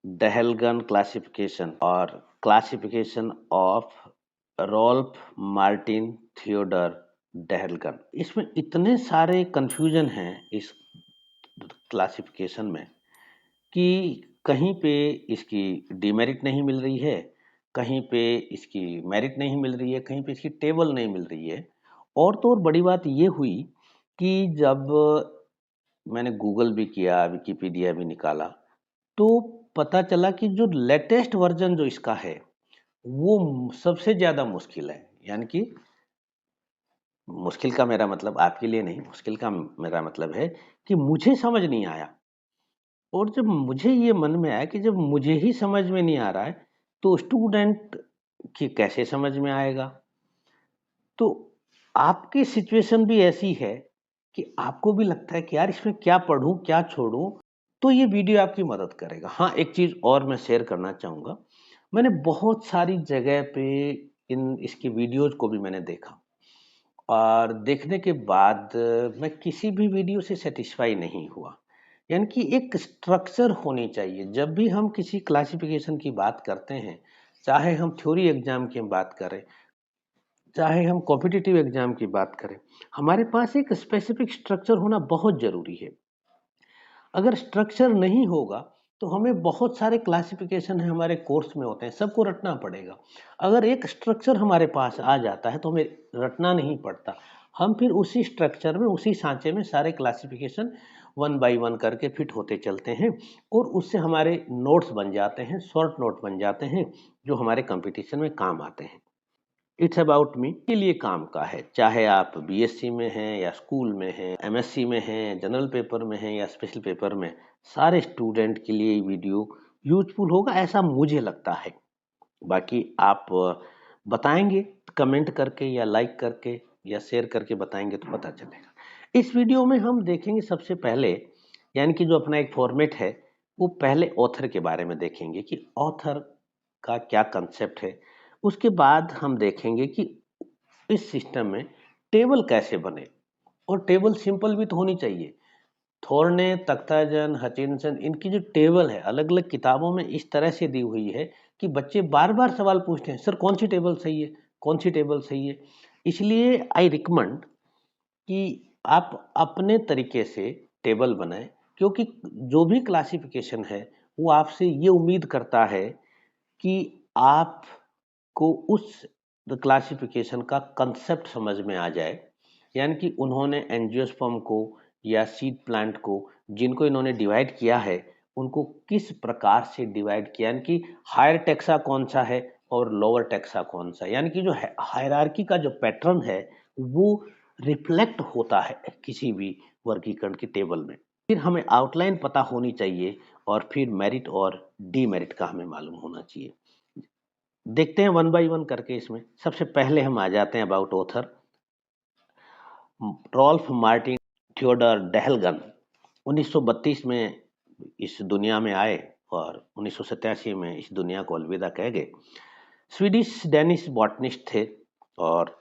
डहेलगन classification और classification of Rolf Martin Theodor Dahlgren. इसमें इतने सारे कंफ्यूजन हैं इस क्लासिफिकेशन में कि कहीं पे इसकी डीमेरिट नहीं मिल रही है, कहीं पे इसकी मेरिट नहीं मिल रही है, कहीं पे इसकी टेबल नहीं मिल रही है। और तो और बड़ी बात ये हुई कि जब मैंने गूगल भी किया, विकिपीडिया भी निकाला, तो पता चला कि जो लेटेस्ट वर्जन जो इसका है वो सबसे ज़्यादा मुश्किल है। यानी कि मुश्किल का मेरा मतलब आपके लिए नहीं, मुश्किल का मेरा मतलब है कि मुझे समझ नहीं आया। और जब मुझे ये मन में आया कि जब मुझे ही समझ में नहीं आ रहा है, तो स्टूडेंट की कैसे समझ में आएगा? तो आपकी सिचुएशन भी ऐसी है कि आपको भी लगता है कि यार इसमें क्या पढूं, क्या छोड़ूं? तो ये वीडियो आपकी मदद करेगा। हाँ, एक चीज़ और मैं शेयर करना चाहूँगा। मैंने बहुत सारी जगह पे इन इसकी वीडियोज़ को भी मैंने देखा और देखने के बाद मैं किसी भी वीडियो से सैटिस्फाई नहीं हुआ। यानी कि एक स्ट्रक्चर होनी चाहिए। जब भी हम किसी क्लासिफिकेशन की बात करते हैं, चाहे हम थ्योरी एग्ज़ाम की बात करें, चाहे हम कॉम्पिटिटिव एग्ज़ाम की बात करें, हमारे पास एक स्पेसिफिक स्ट्रक्चर होना बहुत ज़रूरी है। अगर स्ट्रक्चर नहीं होगा तो हमें बहुत सारे क्लासिफिकेशन है हमारे कोर्स में होते हैं, सबको रटना पड़ेगा। अगर एक स्ट्रक्चर हमारे पास आ जाता है तो हमें रटना नहीं पड़ता। हम फिर उसी स्ट्रक्चर में, उसी सांचे में सारे क्लासिफिकेशन वन बाय वन करके फिट होते चलते हैं और उससे हमारे नोट्स बन जाते हैं, शॉर्ट नोट बन जाते हैं, जो हमारे कंपटीशन में काम आते हैं। इट्स अबाउट मी के लिए काम का है, चाहे आप बीएससी में हैं या स्कूल में हैं, एमएससी में हैं, जनरल पेपर में हैं या स्पेशल पेपर में, सारे स्टूडेंट के लिए ये वीडियो यूजफुल होगा ऐसा मुझे लगता है। बाकी आप बताएंगे कमेंट करके या लाइक करके या शेयर करके बताएंगे तो पता चलेगा। इस वीडियो में हम देखेंगे सबसे पहले, यानी कि जो अपना एक फॉर्मेट है, वो पहले ऑथर के बारे में देखेंगे कि ऑथर का क्या कंसेप्ट है। उसके बाद हम देखेंगे कि इस सिस्टम में टेबल कैसे बने, और टेबल सिंपल भी तो होनी चाहिए। थोर्ने, तख्ताजन, हचिनसन, इनकी जो टेबल है अलग अलग किताबों में इस तरह से दी हुई है कि बच्चे बार बार सवाल पूछते हैं, सर कौन सी टेबल सही है, कौन सी टेबल सही है। इसलिए आई रिकमेंड कि आप अपने तरीके से टेबल बनाएं, क्योंकि जो भी क्लासिफिकेशन है वो आपसे ये उम्मीद करता है कि आपको उस क्लासिफिकेशन का कंसेप्ट समझ में आ जाए। यानी कि उन्होंने एंजियोस्पर्म को या सीड प्लांट को, जिनको इन्होंने डिवाइड किया है, उनको किस प्रकार से डिवाइड किया, यानी कि हायर टेक्सा कौन सा है और लोअर टेक्सा कौन सा, यानी कि जो हायरार्की का जो पैटर्न है वो रिफ्लेक्ट होता है किसी भी वर्गीकरण की टेबल में। फिर हमें आउटलाइन पता होनी चाहिए और फिर मेरिट और डीमेरिट का हमें मालूम होना चाहिए। देखते हैं वन बाय वन करके। इसमें सबसे पहले हम आ जाते हैं about author. Rolf Martin Theodor Dahlgren 1932 में इस दुनिया में आए और 1987 में इस दुनिया को अलविदा कह गए। स्वीडिश डेनिश बॉटनिस्ट थे और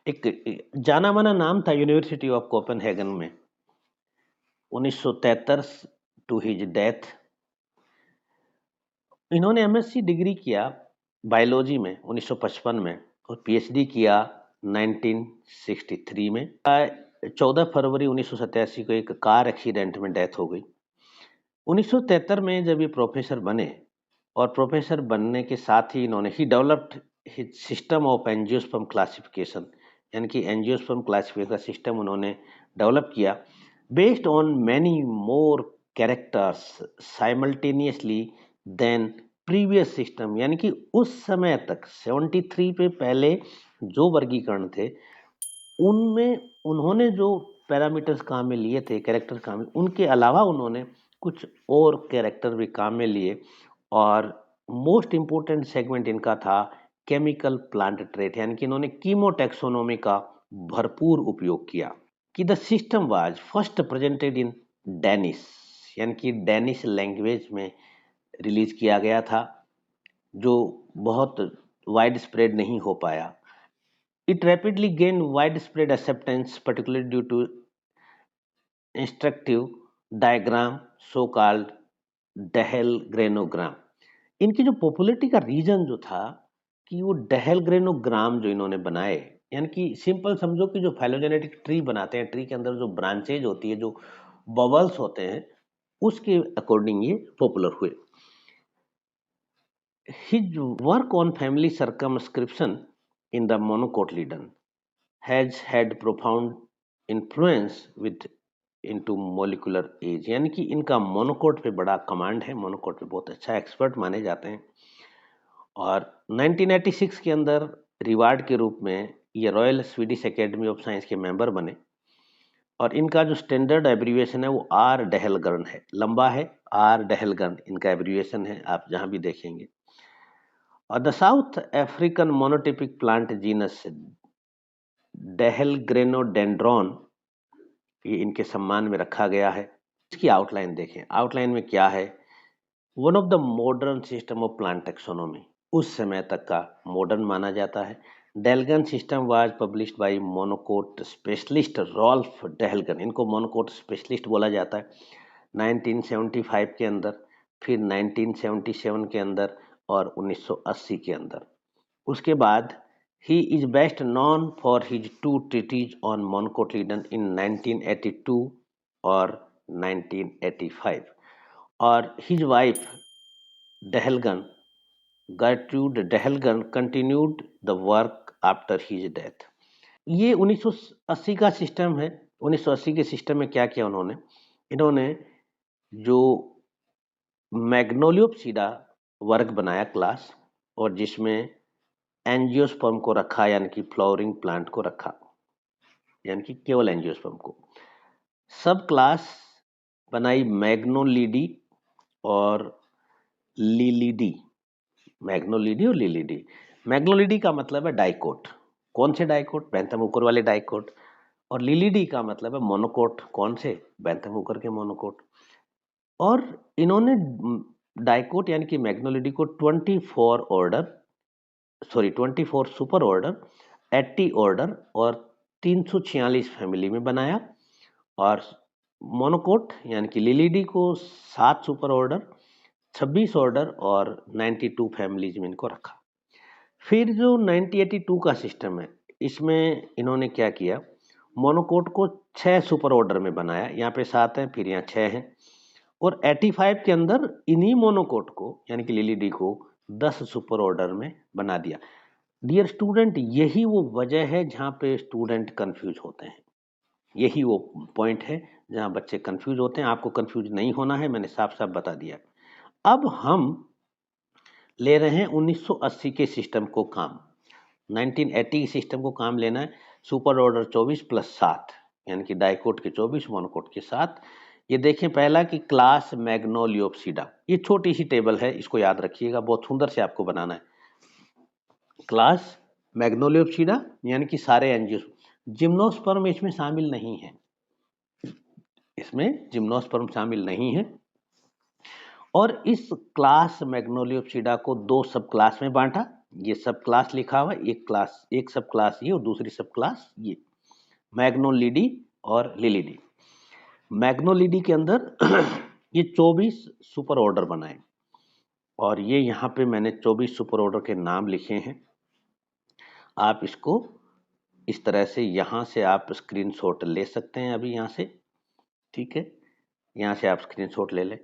एक जाना माना नाम था यूनिवर्सिटी ऑफ कोपेनहेगन में। 1973 टू हिज डेथ इन्होंने एमएससी डिग्री किया बायोलॉजी में 1955 में और पीएचडी किया 1963 में। 14 फरवरी 1987 को एक कार एक्सीडेंट में डेथ हो गई। 1973 में जब ये प्रोफेसर बने और प्रोफेसर बनने के साथ ही इन्होंने ही developed his system of angiosperm classification, यानी कि एंजियोस्पर्म क्लासिफिकेशन सिस्टम उन्होंने डेवलप किया based on many more characters simultaneously than previous system. यानी कि उस समय तक 73 पे पहले जो वर्गीकरण थे उनमें उन्होंने जो पैरामीटर्स काम में लिए थे, कैरेक्टर काम में, उनके अलावा उन्होंने कुछ और कैरेक्टर भी काम में लिए। और मोस्ट इम्पोर्टेंट सेगमेंट इनका था केमिकल प्लांट ट्रेट, यानी कि इन्होंने कीमोटैक्सोनॉमी का भरपूर उपयोग किया। कि the system was first presented in Danish, यानी कि डेनिश लैंग्वेज में रिलीज किया गया था, जो बहुत वाइड स्प्रेड नहीं हो पाया। It rapidly gained widespread acceptance, particularly due to instructive diagram, so called Dahlgrenogram. इनकी जो पॉपुलैरिटी का रीजन जो था कि वो डेहेलग्रेनोग्राम जो इन्होंने बनाए, यानी कि सिंपल समझो कि जो फाइलोजेनेटिक ट्री बनाते हैं, ट्री के अंदर जो ब्रांचेज होती है, जो बबल्स होते हैं, उसके अकॉर्डिंग ये पॉपुलर हुए। His work on family circumscription in the monocotyledon has had profound influence with into molecular age, यानी कि इनका मोनोकोट पे बड़ा कमांड है, मोनोकोट पे बहुत अच्छा एक्सपर्ट माने जाते हैं। और 1986 के अंदर रिवार्ड के रूप में ये royal Swedish academy of science के मेंबर बने। और इनका जो स्टैंडर्ड एब्रीविएशन है वो आर डेहलगर्न है, लंबा है, आर डेहलगर्न इनका एब्रीविएशन है, आप जहां भी देखेंगे। और the South African monotypic plant genus Dahlgrenodendron ये इनके सम्मान में रखा गया है। इसकी आउटलाइन देखें, आउटलाइन में क्या है। One of the modern system of plant taxonomy, उस समय तक का मॉडर्न माना जाता है। Dahlgren system was published by monocot specialist Rolf Dahlgren, इनको मोनोकोट स्पेशलिस्ट बोला जाता है, 1975 के अंदर, फिर 1977 के अंदर और 1980 के अंदर। उसके बाद he is best known for his two treatises on monocotyledon in 1982 और 1985। और his wife Dehelgan, Gertrude Dehelgan, continued the work after his death। ये 1980 का सिस्टम है। 1980 के सिस्टम में क्या किया उन्होंने, इन्होंने जो मैग्नोलियोप्सिडा वर्ग बनाया क्लास, और जिसमें एंजियोस्पर्म को रखा, यानी कि फ्लावरिंग प्लांट को रखा, यानी कि केवल एंजियोस्पर्म को। सब क्लास बनाई मैग्नोलिडी और लिलिडी, मैग्नोलिडी और लिलिडी। मैग्नोलिडी का मतलब है डाइकोट, कौन से डाइकोट, बैंथम हुकर वाले डाइकोट। और लिलिडी का मतलब है मोनोकोट, कौन से, बैंथम हुकर के मोनोकोट। और इन्होंने डाइकोट यानी कि मैग्नोलिडी को 24 सुपर ऑर्डर, 80 ऑर्डर और 346 फैमिली में बनाया। और मोनोकोट यानी कि लिलिडी को 7 सुपर ऑर्डर, 26 ऑर्डर और 92 फैमिलीज में इनको रखा। फिर जो 1982 का सिस्टम है, इसमें इन्होंने क्या किया, मोनोकोट को 6 सुपर ऑर्डर में बनाया, यहाँ पे 7 हैं, फिर यहाँ 6 हैं। और 85 के अंदर इन्हीं मोनोकोट को यानी कि लिलिडी को 10 सुपर ऑर्डर में बना दिया। डियर स्टूडेंट, यही वो वजह है जहाँ पे स्टूडेंट कंफ्यूज होते हैं, यही वो पॉइंट है जहाँ बच्चे कंफ्यूज होते हैं। आपको कंफ्यूज नहीं होना है, मैंने साफ साफ बता दिया। अब हम ले रहे हैं 1980 के सिस्टम को काम, 1980 के सिस्टम को काम लेना है। सुपर ऑर्डर 24 प्लस 7 यानी कि डाइकोट के 24, मोनोकोट के 7। ये देखें पहला कि क्लास मैग्नोलियोप्सिडा, ये छोटी सी टेबल है, इसको याद रखिएगा, बहुत सुंदर से आपको बनाना है। क्लास मैग्नोलियोप्सिडा यानी कि सारे एंजियो, जिम्नोस्पर्म इसमें शामिल नहीं है, इसमें जिम्नोस्पर्म शामिल नहीं है। और इस क्लास मैग्नोलियोप्सिडा को 2 सब क्लास में बांटा, ये सब क्लास लिखा हुआ, एक क्लास, एक सब क्लास ये और दूसरी सब क्लास ये, मैग्नोलिडी और लिलिडी। मैग्नोलिडी के अंदर ये 24 सुपर ऑर्डर बनाए, और ये यहाँ पे मैंने 24 सुपर ऑर्डर के नाम लिखे हैं। आप इसको इस तरह से यहाँ से आप स्क्रीनशॉट ले सकते हैं अभी यहाँ से, ठीक है, यहाँ से आप स्क्रीनशॉट ले लें।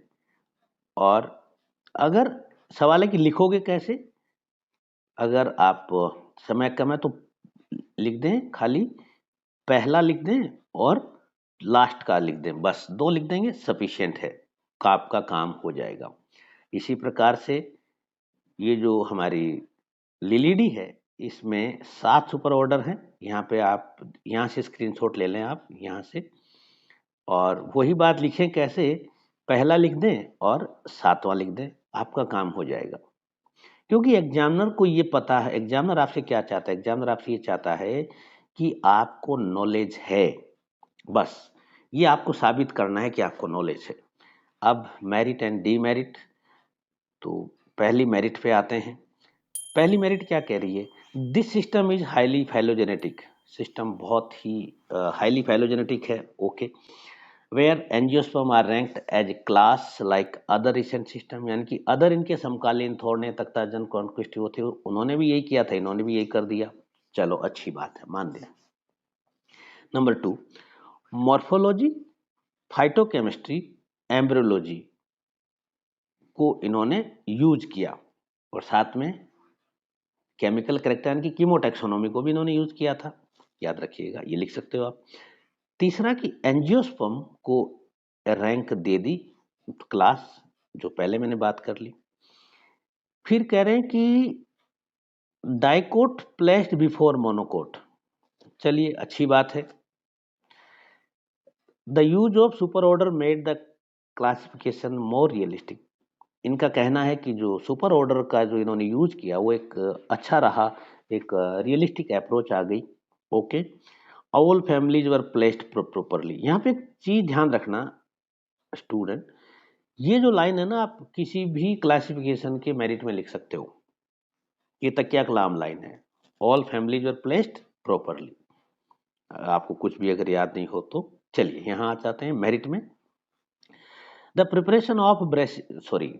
और अगर सवाल है कि लिखोगे कैसे, अगर आप समय कम है तो लिख दें, खाली पहला लिख दें और लास्ट का लिख दें, बस 2 लिख देंगे सफिशिएंट है, आपका काम हो जाएगा। इसी प्रकार से ये जो हमारी लिलिडी है, इसमें 7 सुपर ऑर्डर हैं। यहाँ पे आप यहाँ से स्क्रीनशॉट ले लें, आप यहाँ से, और वही बात लिखें कैसे, पहला लिख दें और 7वां लिख दें, आपका काम हो जाएगा। क्योंकि एग्जामिनर को ये पता है, एग्जामिनर आपसे क्या चाहता है, एग्जामिनर आपसे ये चाहता है कि आपको नॉलेज है, बस ये आपको साबित करना है कि आपको नॉलेज है। अब मेरिट एंड डीमेरिट, तो पहली मेरिट पे आते हैं। पहली मेरिट क्या कह रही है, this system is highly phylogenetic, system बहुत ही हाईली फाइलोजेनेटिक है, okay. Where angiosperm are ranked as class like other recent system, यानी कि अदर इनके समकालीन थोड़ने तख्ताजन कॉन्क्विस्ट थे, उन्होंने भी यही किया था, इन्होंने भी यही कर दिया। चलो अच्छी बात है, मान लिया। नंबर 2, मॉर्फोलॉजी, फाइटोकेमिस्ट्री, एम्ब्रियोलॉजी को इन्होंने यूज किया, और साथ में केमिकल कैरेक्टर यानी कि कीमोटैक्सोनॉमी को भी इन्होंने यूज किया था, याद रखिएगा, ये लिख सकते हो आप। तीसरा कि एंजियोस्पर्म को रैंक दे दी क्लास, जो पहले मैंने बात कर ली। फिर कह रहे हैं कि डाइकोट प्लेस्ड बिफोर मोनोकोट, चलिए अच्छी बात है। The use of super order made the classification more realistic, इनका कहना है कि जो सुपर ऑर्डर का जो इन्होंने यूज किया वो एक अच्छा रहा, एक रियलिस्टिक अप्रोच आ गई। Okay, all families were placed properly. यहाँ पे एक चीज ध्यान रखना स्टूडेंट, ये जो लाइन है ना, आप किसी भी क्लासिफिकेशन के मेरिट में लिख सकते हो, ये तकिया कलाम लाइन है, all families were placed properly. आपको कुछ भी अगर याद नहीं हो तो चलिए यहाँ आ जाते हैं मेरिट में। The preparation of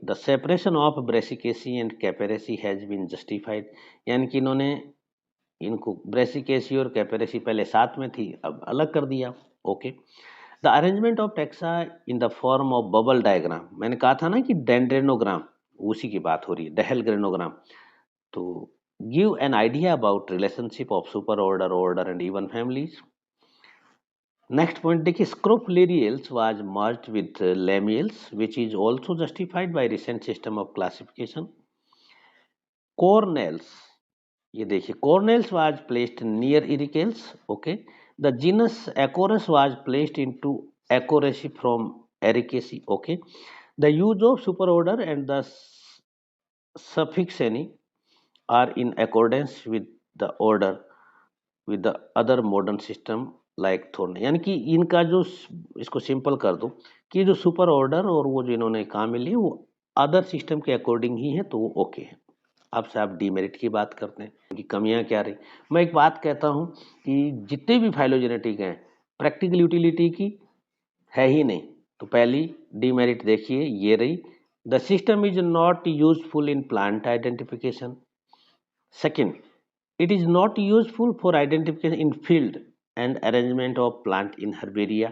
the separation of Brassicaceae and Caperaceae has been justified, यानी कि इन्होंने इनको Brassicaceae और Caperaceae पहले साथ में थी, अब अलग कर दिया। Okay, the arrangement of taxa in the form of bubble diagram, मैंने कहा था ना कि डेंड्रेनोग्राम, उसी की बात हो रही है, डेहलग्रेनोग्राम। तो give an idea about relationship of super order, order and even families. Next point देखिए, Scrophulariales was merged with Lamiales which is also justified by recent system of classification. Cornales, ये देखिए, Cornales was placed near Ericales. Okay, the genus Acorus was placed into Acoraceae from Ericaceae. Okay, the use of super order and the suffix any are in accordance with the order with the other modern system like Thorne, यानी कि इनका जो, इसको simple कर दो कि जो super order और वो जो इन्होंने काम में लिए वो अदर सिस्टम के अकॉर्डिंग ही है, तो वो ओके है। अब से आप डीमेरिट की बात करते हैं कि कमियां क्या रही। मैं एक बात कहता हूं कि जितने भी फाइलोजेनेटिक हैं, प्रैक्टिकल यूटिलिटी की है ही नहीं, तो पहली डीमेरिट देखिए ये रही, the system is not useful in plant identification. Second, it is not useful for identification in field and arrangement of plant in herbaria।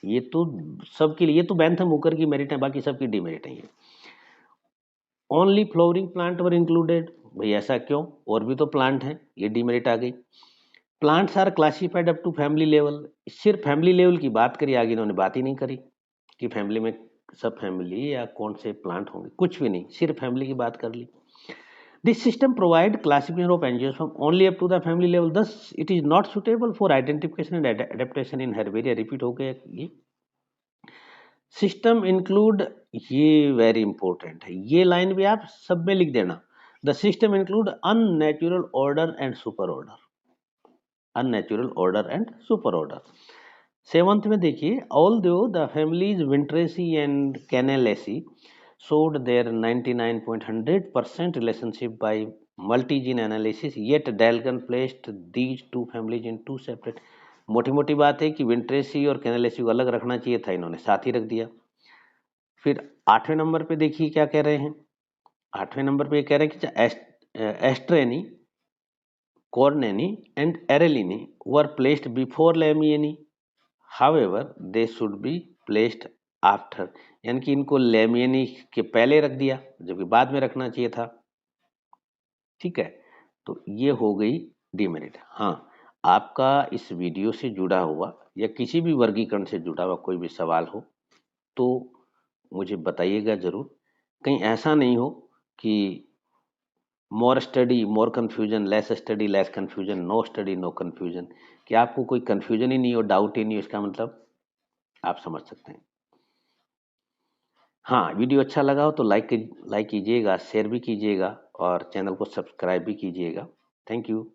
ये तो सबके लिए, ये तो बैंथम हुकर की मेरिट है, बाकी सबकी डीमेरिट है। ये ओनली फ्लावरिंग प्लांट वर इंक्लूडेड, भाई ऐसा क्यों, और भी तो प्लांट हैं, ये डीमेरिट आ गई। Plants are classified up to family level, सिर्फ फैमिली लेवल की बात करी, आगे इन्होंने बात ही नहीं करी कि फैमिली में सब फैमिली या कौन से प्लांट होंगे, कुछ भी नहीं, सिर्फ फैमिली की बात कर ली। This system provide classification of angiosperm only up to the family level. Thus, it is not suitable for identification and adaptation in herbaria. Repeat हो गया ये। System include, ये very important है, ये लाइन भी आप सब में लिख देना। The system include unnatural order and super order. Unnatural order and super order. Seventh में देखिए, although the families Vinteraceae and Canalaceae showed their 99.100% relationship by multi-gene analysis, yet Dalton placed these two families in two separate। मोटी मोटी बात है कि विंट्रेसी और कैनालेसी को अलग रखना चाहिए था, इन्होंने साथ ही रख दिया। फिर 8वें नंबर पे देखिए क्या कह रहे हैं, 8वें नंबर पे कह रहे हैं कि Asteranae, Cornanae and Aralianae were placed before Lamianae, however they should be placed after, यानी कि इनको लेमियनी के पहले रख दिया जबकि बाद में रखना चाहिए था। ठीक है, तो ये हो गई डीमेरिट। हाँ, आपका इस वीडियो से जुड़ा हुआ या किसी भी वर्गीकरण से जुड़ा हुआ कोई भी सवाल हो तो मुझे बताइएगा जरूर, कहीं ऐसा नहीं हो कि more study more confusion, less study less confusion, no study no confusion, कि आपको कोई कन्फ्यूजन ही नहीं हो, डाउट ही नहीं हो, इसका मतलब आप समझ सकते हैं। हाँ, वीडियो अच्छा लगा हो तो लाइक कीजिएगा, शेयर भी कीजिएगा और चैनल को सब्सक्राइब भी कीजिएगा। Thank you.